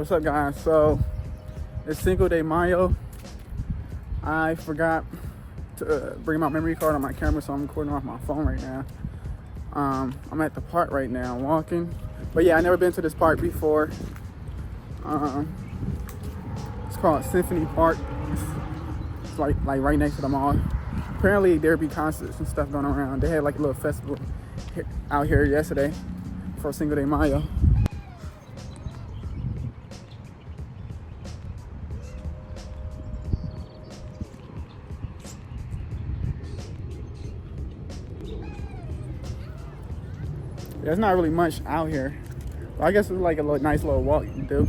what's up guys? So it's Cinco de Mayo. I forgot to bring my memory card on my camera, so I'm recording off my phone right now. I'm at the park right now walking, but yeah, I never been to this park before. It's called Symphony Park. It's like right next to the mall. Apparently there be concerts and stuff going around. They had like a little festival out here yesterday for Cinco de Mayo. There's not really much out here. Well, I guess it's like a nice little walk you can do.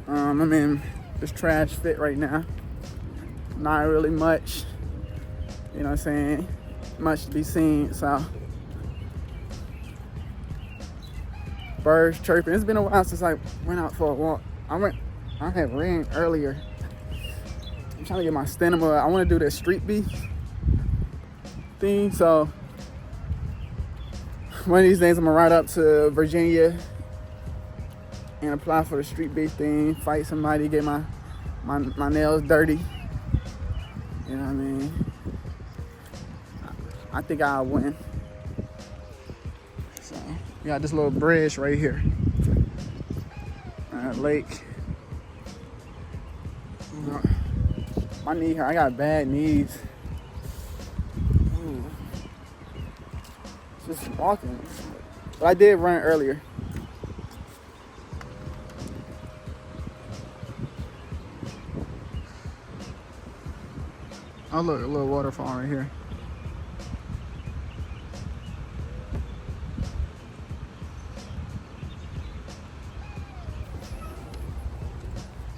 I'm in this trash fit right now. Not really much, you know what I'm saying, much to be seen, so. Birds chirping. It's been a while since I went out for a walk. I had ran earlier. I'm trying to get my stamina. I want to do this street beef thing, so one of these days I'm gonna ride up to Virginia and apply for the street beef thing, fight somebody, get my nails dirty. You know what I mean? I think I'll win. So we got this little bridge right here. Lake. My knee hurt. I got bad knees. Ooh. Just walking. But I did run earlier. Oh look, a little waterfall right here.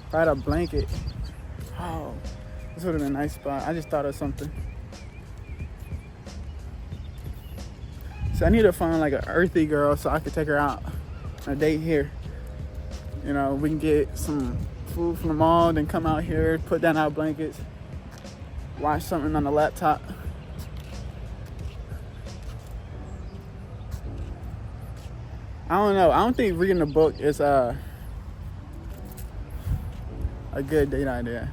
If I had a blanket, oh, this would have been a nice spot. I just thought of something. So I need to find like an earthy girl so I could take her out on a date here. You know, we can get some food from the mall, then come out here, put down our blankets, watch something on the laptop. I don't know. I don't think reading a book is a good date idea.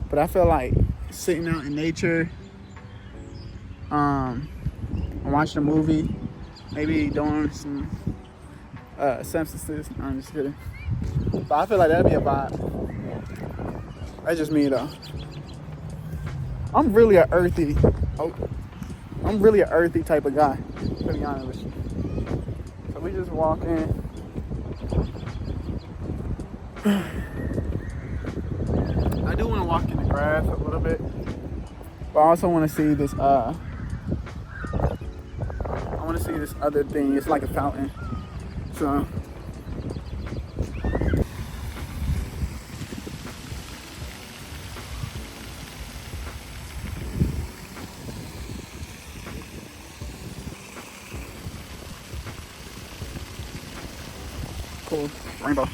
But I feel like sitting out in nature, watching a movie, maybe doing some substances. No, I'm just kidding. But I feel like that'd be a vibe. That's just me though. I'm really an earthy type of guy, to be honest with you. So we just walking. I do want to walk in the grass a little bit, but I also want to see this. I want to see this other thing. It's like a fountain. So. Cool. Rainbow.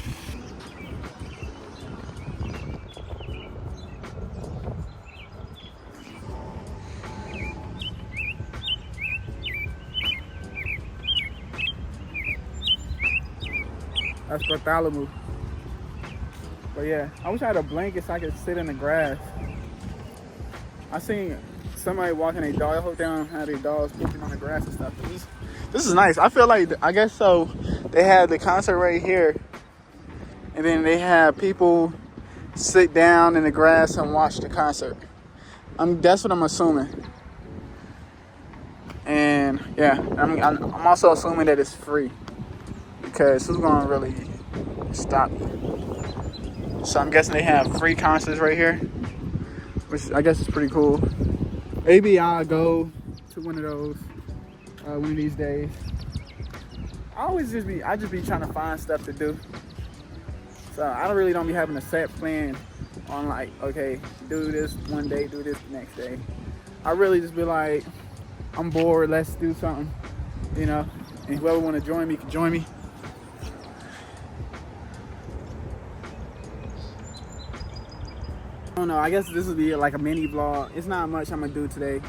That's Bartholomew. But yeah, I wish I had a blanket so I could sit in the grass. I seen somebody walking a dog. I hope they don't have their dogs pooping on the grass and stuff. This is nice. I feel like, I guess so, they have the concert right here, and then they have people sit down in the grass and watch the concert. That's what I'm assuming. And yeah, I'm also assuming that it's free, because who's gonna really stop you? So I'm guessing they have free concerts right here, which I guess is pretty cool. Maybe I'll go to one of those one of these days. I just be trying to find stuff to do. So I don't be having a set plan on like, okay, do this one day, do this the next day. I really just be like, I'm bored, let's do something, you know, and whoever want to join me can join me. I don't know, I guess this will be like a mini vlog. It's not much I'm gonna do today.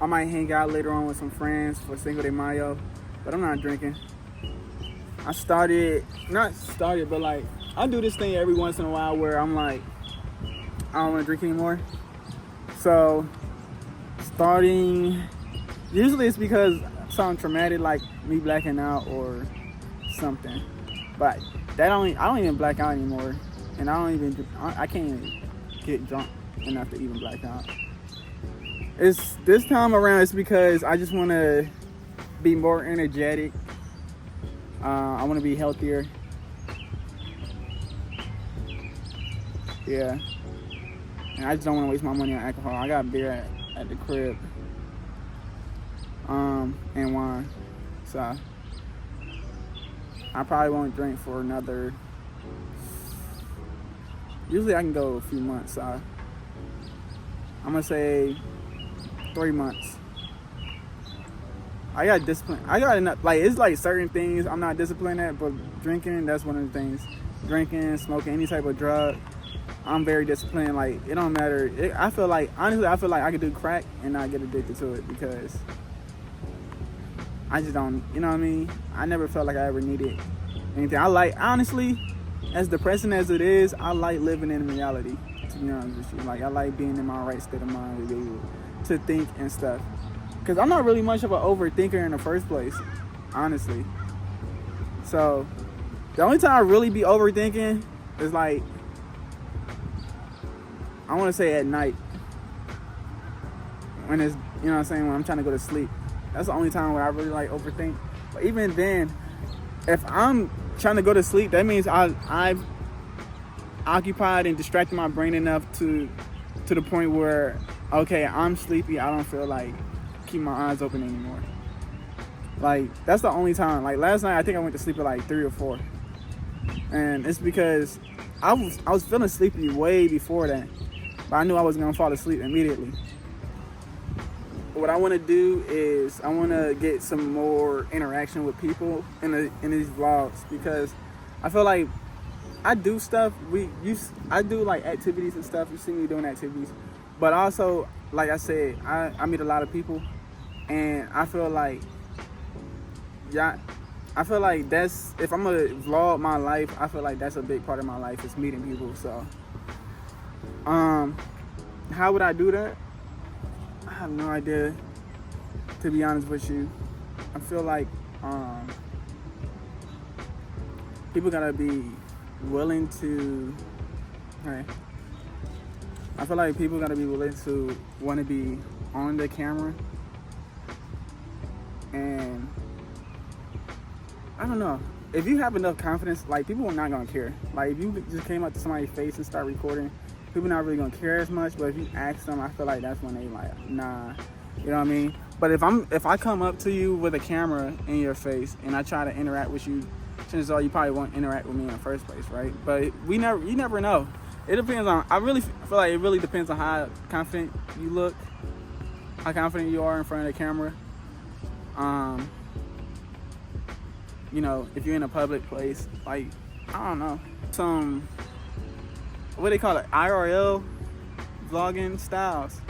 I might hang out later on with some friends for Cinco de Mayo, but I'm not drinking. I not started, but like, I do this thing every once in a while where I'm like, I don't want to drink anymore. So, usually it's because something traumatic, like me blacking out or something. But I don't even black out anymore. And I can't even get drunk enough to even black out. It's this time around, it's because I just want to be more energetic. I want to be healthier. Yeah. And I just don't want to waste my money on alcohol. I got beer at the crib. And wine. So I probably won't drink for another. Usually I can go a few months. So I'm gonna say 3 months. I got discipline. I got enough. Like, it's like certain things I'm not disciplined at, but drinking, that's one of the things. Drinking, smoking, any type of drug, I'm very disciplined. Like, it don't matter. I feel like I could do crack and not get addicted to it because I just don't, you know what I mean? I never felt like I ever needed anything. Honestly, as depressing as it is, I like living in reality, to be honest with you. Like, I like being in my right state of mind to be able to think and stuff. Because I'm not really much of an overthinker in the first place, honestly. So, the only time I really be overthinking is like, I want to say at night. When it's, you know what I'm saying, when I'm trying to go to sleep. That's the only time where I really like overthink. But even then, if I'm trying to go to sleep, that means I've occupied and distracted my brain enough to the point where, okay, I'm sleepy. I don't feel like keep my eyes open anymore. Like, that's the only time. Like, last night I think I went to sleep at like 3 or 4, and it's because I was feeling sleepy way before that, but I knew I wasn't gonna fall asleep immediately. What I want to do is I want to get some more interaction with people in these vlogs, because I feel like I do stuff. I do like activities and stuff. You see me doing activities, but also, like I said, I meet a lot of people, and I feel like, that's, if I'm gonna vlog my life, I feel like that's a big part of my life is meeting people. So, how would I do that? I have no idea, to be honest with you. I feel like people gotta be willing to. I feel like people gotta be willing to want to be on the camera, and I don't know. If you have enough confidence, like, people are not gonna care. Like, if you just came up to somebody's face and start recording, people not really gonna care as much. But if you ask them, I feel like that's when they like, nah, you know what I mean? But if I come up to you with a camera in your face and I try to interact with you, chances are you probably won't interact with me in the first place, right? But you never know. It depends on. I really feel like it really depends on how confident you look, how confident you are in front of the camera. You know, if you're in a public place, like, I don't know, some, what they call it, IRL vlogging styles.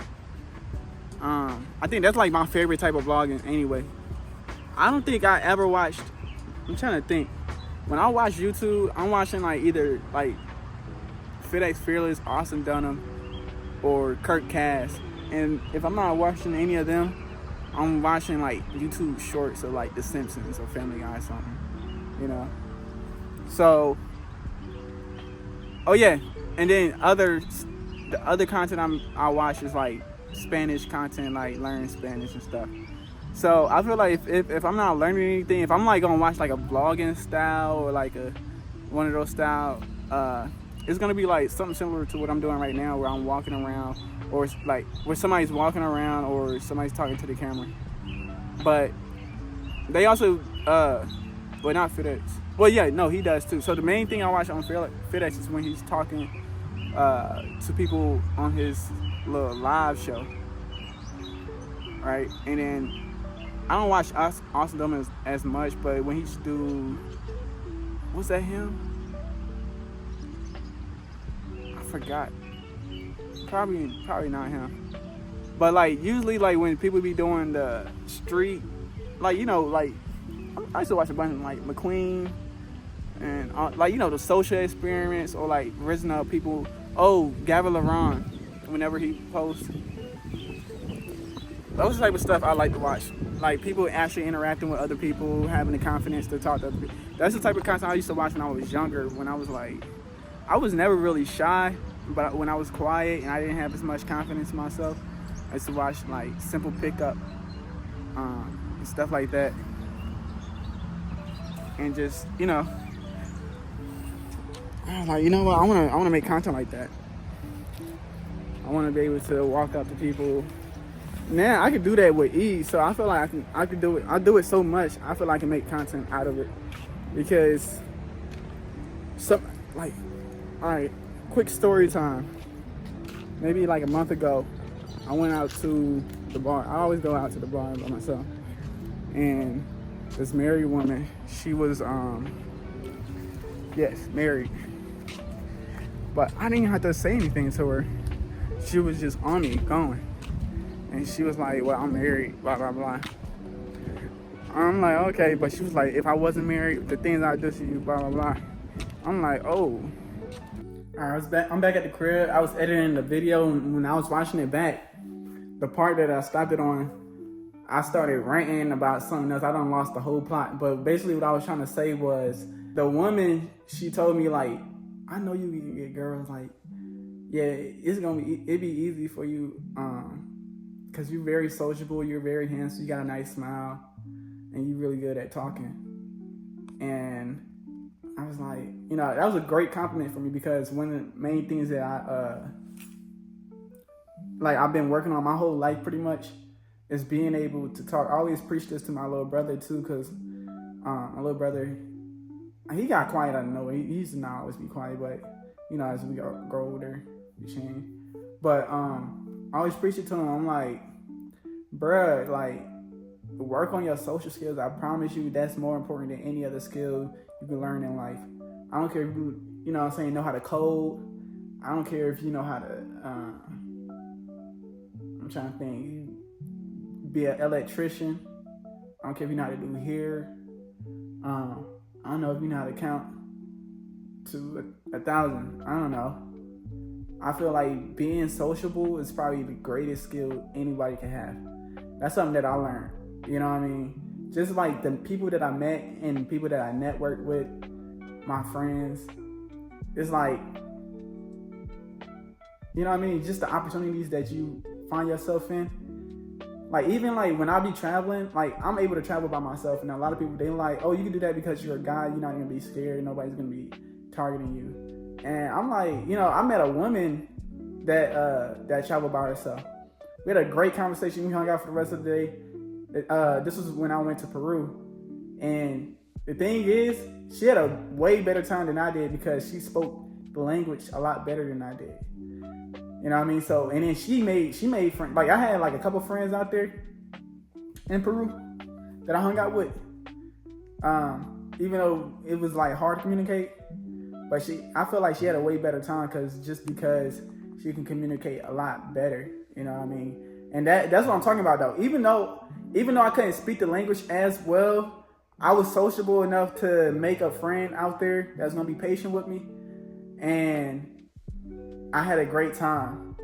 I think that's like my favorite type of vlogging anyway. I don't think I ever watched, I'm trying to think, when I watch YouTube, I'm watching like either like FedEx Fearless, Austin Dunham, or Kirk Cass. And if I'm not watching any of them, I'm watching like YouTube shorts of like The Simpsons or Family Guy or something, you know. So, oh yeah, and then the other content I watch is like Spanish content, like learning Spanish and stuff. So I feel like if I'm not learning anything, if I'm like gonna watch like a vlogging style or like one of those style, it's gonna be like something similar to what I'm doing right now, where I'm walking around, or like where somebody's walking around or somebody's talking to the camera. But they also, well, not FedEx. Well, yeah, no, he does too. So the main thing I watch on FedEx is when he's talking to people on his little live show, right? And then I don't watch Austin Dunham as much, but when he's do, what's that him? I forgot. Probably not him. But like usually, like when people be doing the street, like, you know, like I used to watch a bunch of like McQueen, And like, you know, the social experiments, or like raising up people. Oh, Gavin LaRon, whenever he posts, those type of stuff I like to watch. Like people actually interacting with other people, having the confidence to talk to other people. That's the type of content I used to watch when I was younger. When I was like, I was never really shy, but when I was quiet and I didn't have as much confidence in myself, I used to watch like Simple Pickup, and stuff like that. And just, you know, I was like, you know what, I wanna make content like that. I wanna be able to walk up to people. Now I can do that with ease, so I feel like I can do it. I do it so much. I feel like I can make content out of it, because like, all right, quick story time. Maybe like a month ago, I went out to the bar. I always go out to the bar by myself, and this married woman, she was yes, married, but I didn't have to say anything to her. She was just on me going. And she was like, well, I'm married, blah, blah, blah. I'm like, okay. But she was like, if I wasn't married, the things I do to you, blah, blah, blah. I'm like, oh. All right, I'm back at the crib. I was editing the video, and when I was watching it back, the part that I stopped it on, I started ranting about something else. I done lost the whole plot. But basically what I was trying to say was, the woman, she told me, like, I know you can get girls, like, yeah, it'd be easy for you, because you're very sociable, you're very handsome, you got a nice smile, and you're really good at talking. And I was like, you know, that was a great compliment for me, because one of the main things that I've been working on my whole life pretty much is being able to talk. I always preach this to my little brother too, because my little brother, he got quiet out of nowhere. He used to not always be quiet, but, you know, as we grow older, we change. But I always preach it to him. I'm like, bruh, like, work on your social skills. I promise you that's more important than any other skill you can learn in life. I don't care if you know what I'm saying, know how to code. I don't care if you know how to, I'm trying to think, be an electrician. I don't care if you know how to do hair. I don't know if you know how to count to 1,000. I don't know. I feel like being sociable is probably the greatest skill anybody can have. That's something that I learned. You know what I mean? Just like the people that I met and people that I networked with, my friends, it's like, you know what I mean? Just the opportunities that you find yourself in. Like, even like when I be traveling, like I'm able to travel by myself, and a lot of people, they like, oh, you can do that because you're a guy, you're not gonna be scared, nobody's gonna be targeting you. And I'm like, you know, I met a woman that traveled by herself. We had a great conversation. We hung out for the rest of the day. This was when I went to Peru. And the thing is, she had a way better time than I did, because she spoke the language a lot better than I did. You know what I mean? So, and then she made friends. Like, I had like a couple friends out there in Peru that I hung out with. Even though it was like hard to communicate, but I feel like she had a way better time, because she can communicate a lot better. You know what I mean? And that's what I'm talking about, though. Even though I couldn't speak the language as well, I was sociable enough to make a friend out there that's gonna be patient with me, and I had a great time.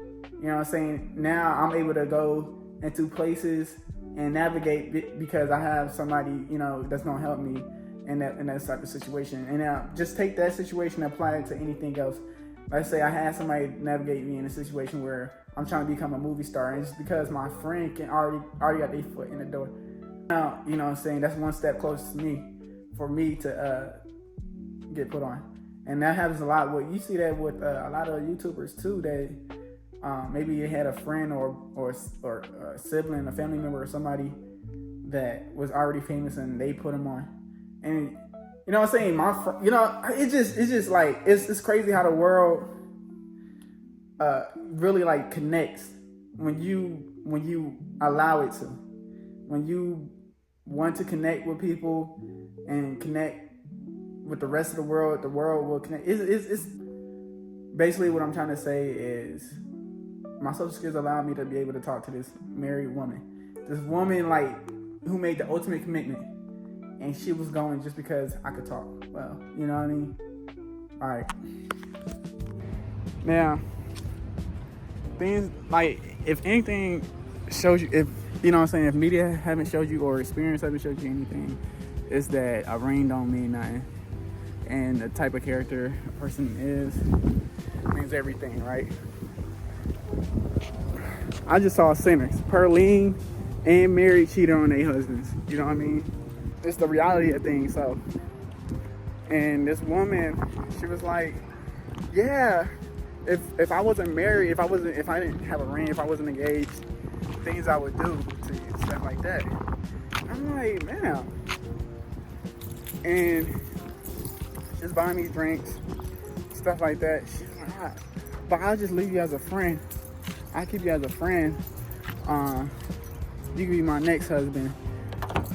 You know what I'm saying? Now I'm able to go into places and navigate, because I have somebody, you know, that's gonna help me in that type of situation. And now just take that situation and apply it to anything else. Let's say I had somebody navigate me in a situation where I'm trying to become a movie star, and it's because my friend can already got their foot in the door. Now, you know what I'm saying, that's one step closer to me, for me to get put on. And that happens a lot. You see that with a lot of YouTubers too, that maybe you had a friend or a sibling, a family member, or somebody that was already famous, and they put them on. And you know what I'm saying, it's just like, it's crazy how the world really like connects when you allow it to. When you want to connect with people and connect with the rest of the world will connect. It's basically what I'm trying to say is, my social skills allow me to be able to talk to this married woman. This woman, like, who made the ultimate commitment. and she was going just because I could talk well. You know what I mean? All right. Now, things like, if anything shows you, if you know what I'm saying, if media haven't showed you or experience haven't showed you anything, it's that a ring don't mean nothing, and the type of character a person is means everything, right? I just saw sinners, Perlene and Mary, cheated on their husbands. You know what I mean? It's the reality of things. So, and this woman, she was like, yeah, if I wasn't married, if I didn't have a ring, if I wasn't engaged, things I would do to you, stuff like that. I'm like, man. And she's buying me drinks, stuff like that. She's like, but I'll just leave you as a friend. I keep you as a friend. You can be my next husband.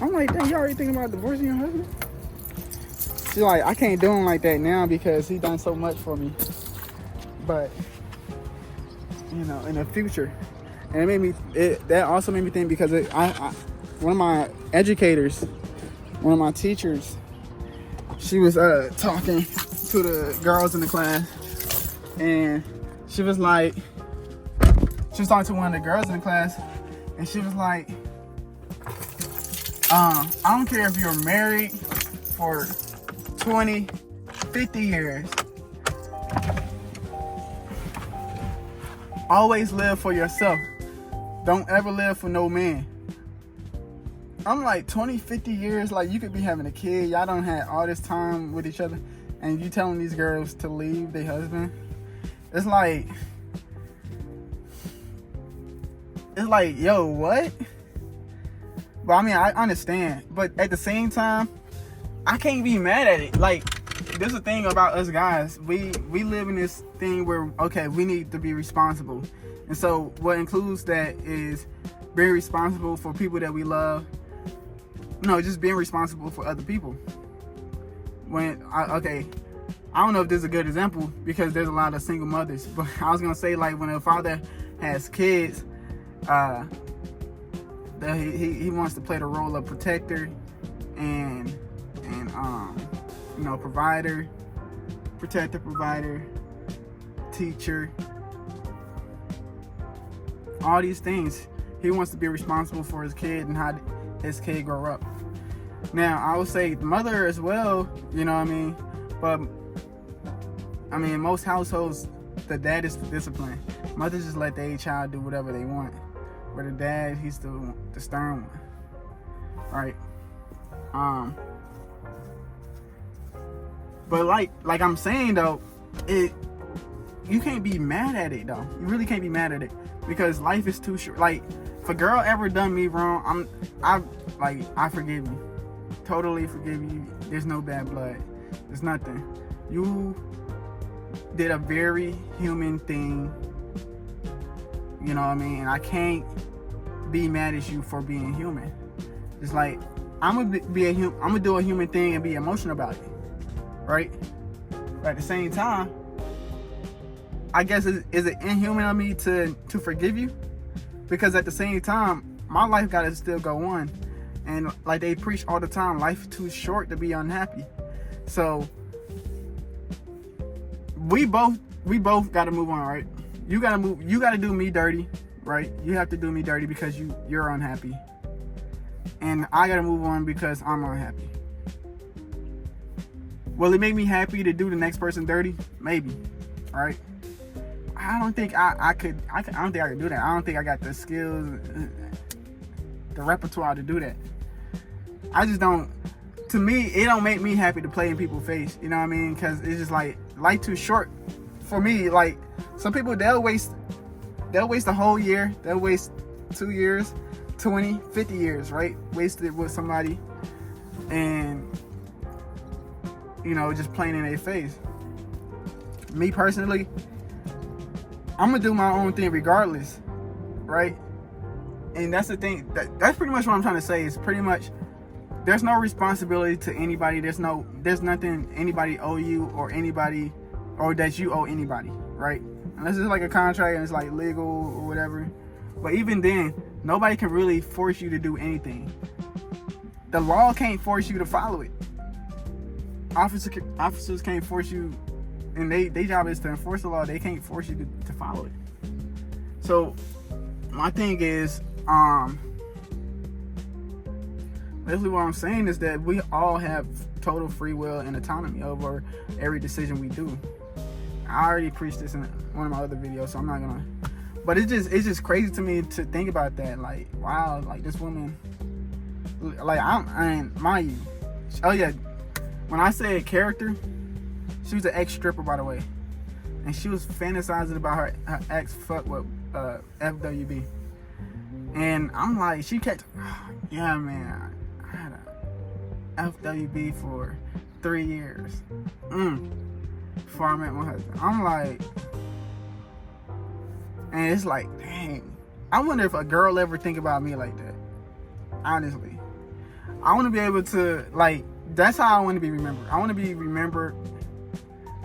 I'm like, dang, you already thinking about divorcing your husband? She's like, I can't do him like that now because he done so much for me. But, you know, in the future. And that also made me think, because one of my educators, one of my teachers, she was talking to the girls in the class, and she was talking to one of the girls in the class, and she was like, I don't care if you're married for 20, 50 years. Always live for yourself. Don't ever live for no man. I'm like, 20, 50 years, like, you could be having a kid. Y'all don't have all this time with each other, and you telling these girls to leave their husband. It's like, yo, what? But I mean, I understand. But at the same time, I can't be mad at it. Like, there's a thing about us guys. We live in this thing where, okay, we need to be responsible. And so what includes that is being responsible for people that we love. No, just being responsible for other people. I don't know if this is a good example because there's a lot of single mothers. But I was going to say, like, when a father has kids, he wants to play the role of protector and provider, protector, provider, teacher, all these things. He wants to be responsible for his kid and how his kid grow up. Now, I would say mother as well, you know what I mean? But, I mean, in most households, the dad is the discipline. Mothers just let their child do whatever they want. Where the dad, he's the stern one. Right? But like I'm saying though, you can't be mad at it though. You really can't be mad at it because life is too short. Like, if a girl ever done me wrong, I forgive you. Totally forgive you. There's no bad blood. There's nothing. You did a very human thing. You know what I mean? And I can't be mad at you for being human. It's like, I'm gonna do a human thing and be emotional about it, right? But at the same time, I guess is it inhuman of me to forgive you? Because at the same time, my life gotta still go on, and like they preach all the time, life is too short to be unhappy. So we both gotta move on, right? You gotta do me dirty, right? You have to do me dirty because you're unhappy. And I gotta move on because I'm unhappy. Will it make me happy to do the next person dirty? Maybe. Alright? I don't think I could do that. I don't think I got the skills, the repertoire to do that. I just don't. To me, it don't make me happy to play in people's face. You know what I mean? Because it's just like, life too short for me. Like, some people, they'll waste a whole year. They'll waste 2 years, 20, 50 years, right? Wasted with somebody and, just playing in their face. Me personally, I'm going to do my own thing regardless, right? And that's the thing. That's pretty much what I'm trying to say. Is pretty much, there's no responsibility to anybody. There's nothing anybody owe you or that you owe anybody, right? Unless it's like a contract and it's like legal or whatever. But even then, nobody can really force you to do anything. the law can't force you to follow it. Officers can't force you, and their job is to enforce the law. They can't force you to follow it. So my thing is, basically what I'm saying is that we all have total free will and autonomy over every decision we do. I already preached this in one of my other videos, so I'm not gonna. But it's just crazy to me to think about that. Like, wow, like this woman, like Mayo. Oh yeah, when I said character, she was an ex-stripper, by the way, and she was fantasizing about her ex fuck with FWB, and I'm like, she kept, yeah, man, I had a FWB for 3 years, before I met my husband. I'm like, and it's like, dang, I wonder if a girl ever think about me like that. Honestly, I want to be able to, like, that's how I want to be remembered. I want to be remembered.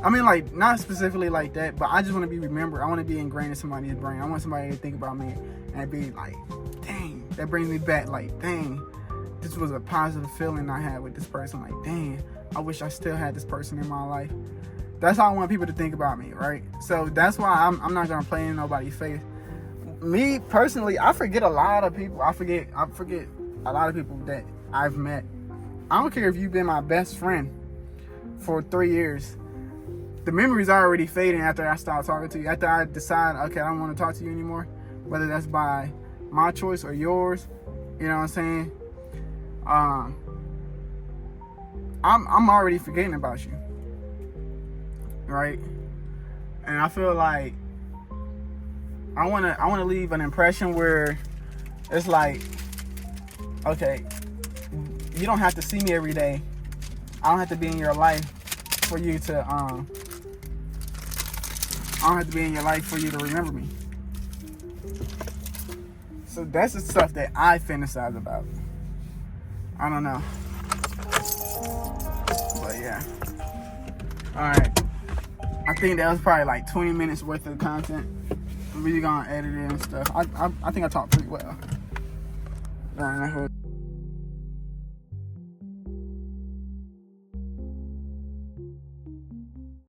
I mean, like, not specifically like that, but I just want to be remembered. I want to be ingrained in somebody's brain. I want somebody to think about me and be like, dang, that brings me back. Like, dang, this was a positive feeling I had with this person. Like, dang, I wish I still had this person in my life. That's how I want people to think about me, right? So that's why I'm not gonna play in nobody's face. Me personally, I forget a lot of people. I forget a lot of people that I've met. I don't care if you've been my best friend for 3 years. The memories are already fading after I start talking to you. After I decide, okay, I don't want to talk to you anymore, whether that's by my choice or yours. You know what I'm saying? I'm already forgetting about you. Right? And I feel like I wanna leave an impression where it's like, okay, you don't have to see me every day. I don't have to be in your life for you to I don't have to be in your life for you to remember me. So that's the stuff that I fantasize about. I don't know. But yeah. Alright. I think that was probably like 20 minutes worth of content. I'm really gonna edit it and stuff. I think I talked pretty well.